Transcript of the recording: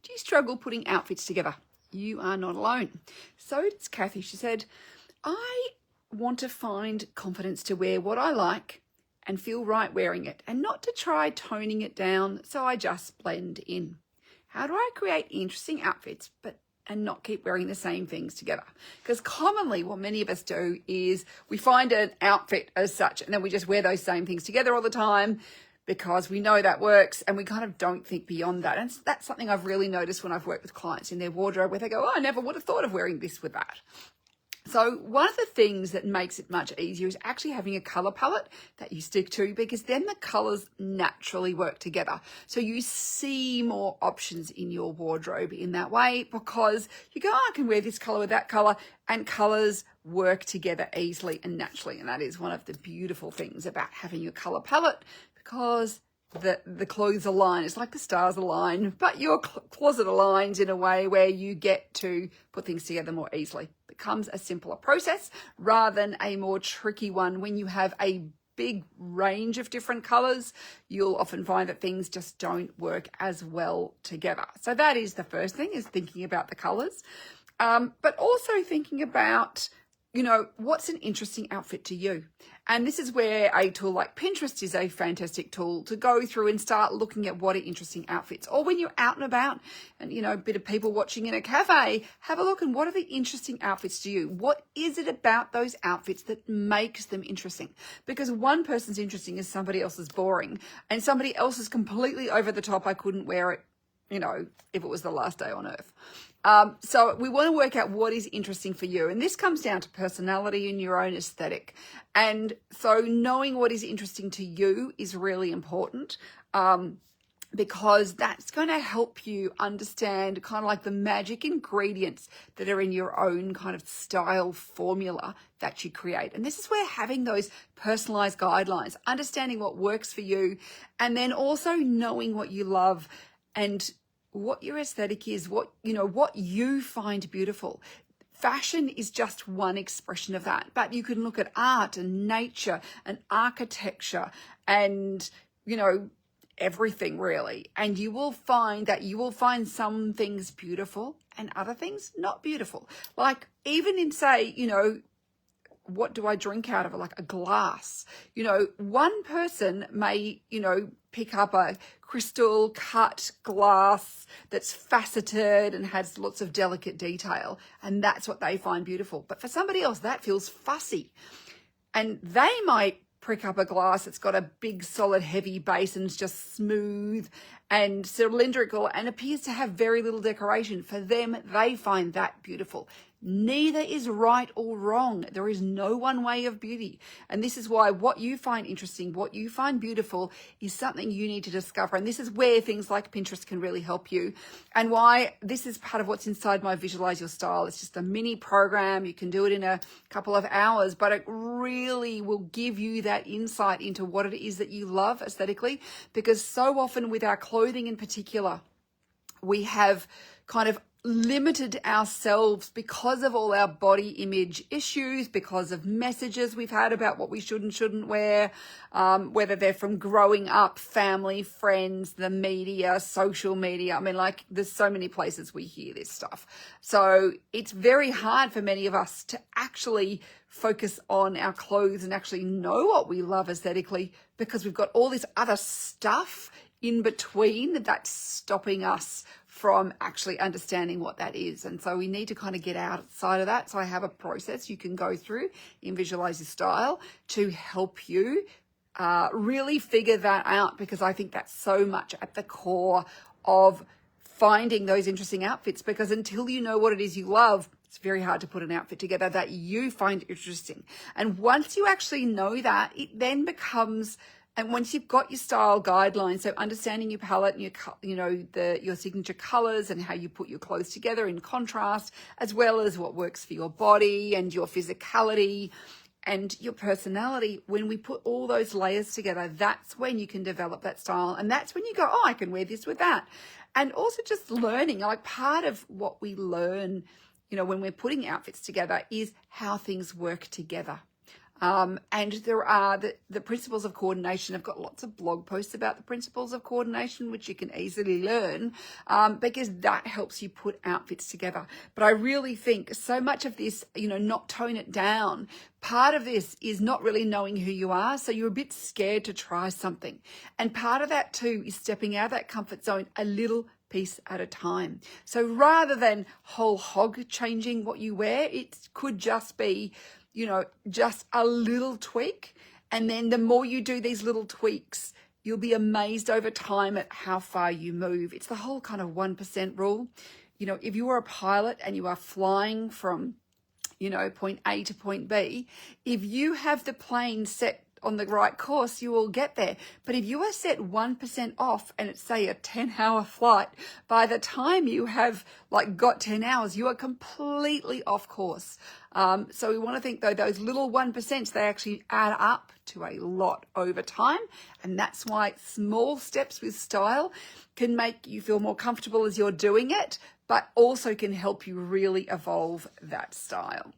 Do you struggle putting outfits together? You are not alone. So does Kathy. She said, I want to find confidence to wear what I like and feel right wearing it, and not to try toning it down so I just blend in. How do I create interesting outfits and not keep wearing the same things together? Because commonly what many of us do is we find an outfit as such and then we just wear those same things together all the time because we know that works, and we kind of don't think beyond that. And that's something I've really noticed when I've worked with clients in their wardrobe, where they go, oh, I never would have thought of wearing this with that. So one of the things that makes it much easier is actually having a color palette that you stick to, because then the colors naturally work together. So you see more options in your wardrobe in that way, because you go, oh, I can wear this color with that color, and colors work together easily and naturally. And that is one of the beautiful things about having your color palette, because the clothes align. It's like the stars align, but your closet aligns in a way where you get to put things together more easily. It becomes a simpler process rather than a more tricky one. When you have a big range of different colors, you'll often find that things just don't work as well together. So that is the first thing, is thinking about the colors, but also thinking about, what's an interesting outfit to you? And this is where a tool like Pinterest is a fantastic tool to go through and start looking at what are interesting outfits. Or when you're out and about and, a bit of people watching in a cafe, have a look and what are the interesting outfits to you? What is it about those outfits that makes them interesting? Because one person's interesting is somebody else's boring, and somebody else is completely over the top. I couldn't wear it, if it was the last day on earth. So we want to work out what is interesting for you. And this comes down to personality and your own aesthetic. And so knowing what is interesting to you is really important, because that's going to help you understand kind of like the magic ingredients that are in your own kind of style formula that you create. And this is where having those personalized guidelines, understanding what works for you, and then also knowing what you love and what your aesthetic is, what you find beautiful. Fashion is just one expression of that, but you can look at art and nature and architecture and, everything really. And you will find some things beautiful and other things not beautiful. Like even in, say, what do I drink out of? Like a glass. One person may, pick up a crystal cut glass that's faceted and has lots of delicate detail, and that's what they find beautiful. But for somebody else, that feels fussy. And they might prick up a glass that's got a big, solid, heavy base and it's just smooth and cylindrical and appears to have very little decoration. For them, they find that beautiful. Neither is right or wrong. There is no one way of beauty. And this is why what you find interesting, what you find beautiful, is something you need to discover. And this is where things like Pinterest can really help you, and why this is part of what's inside my Visualize Your Style. It's just a mini program. You can do it in a couple of hours, but it really will give you that insight into what it is that you love aesthetically. Because so often with our clothing in particular, we have kind of limited ourselves because of all our body image issues, because of messages we've had about what we should and shouldn't wear, whether they're from growing up, family, friends, the media, social media. I mean, like, there's so many places we hear this stuff. So it's very hard for many of us to actually focus on our clothes and actually know what we love aesthetically, because we've got all this other stuff in between that's stopping us from actually understanding what that is. And so we need to kind of get outside of that. So I have a process you can go through in Visualize Your Style to help you really figure that out, because I think that's so much at the core of finding those interesting outfits. Because until you know what it is you love, it's very hard to put an outfit together that you find interesting. And once you actually know that, it then becomes, and once you've got your style guidelines, so understanding your palette and your signature colors and how you put your clothes together in contrast, as well as what works for your body and your physicality and your personality, when we put all those layers together, that's when you can develop that style. And that's when you go, oh, I can wear this with that. And also just learning, like part of what we learn, when we're putting outfits together, is how things work together. And there are the principles of coordination. I've got lots of blog posts about the principles of coordination, which you can easily learn, because that helps you put outfits together. But I really think so much of this, not tone it down. Part of this is not really knowing who you are. So you're a bit scared to try something. And part of that too is stepping out of that comfort zone a little piece at a time. So rather than whole hog changing what you wear, it could just be, just a little tweak. And then the more you do these little tweaks, you'll be amazed over time at how far you move. It's the whole kind of 1% rule. If you are a pilot and you are flying from, point A to point B, if you have the plane set on the right course, you will get there. But if you are set 1% off and it's, say, a 10-hour flight, by the time you have got 10 hours, you are completely off course. So we want to think, though, those little 1%, they actually add up to a lot over time. And that's why small steps with style can make you feel more comfortable as you're doing it, but also can help you really evolve that style.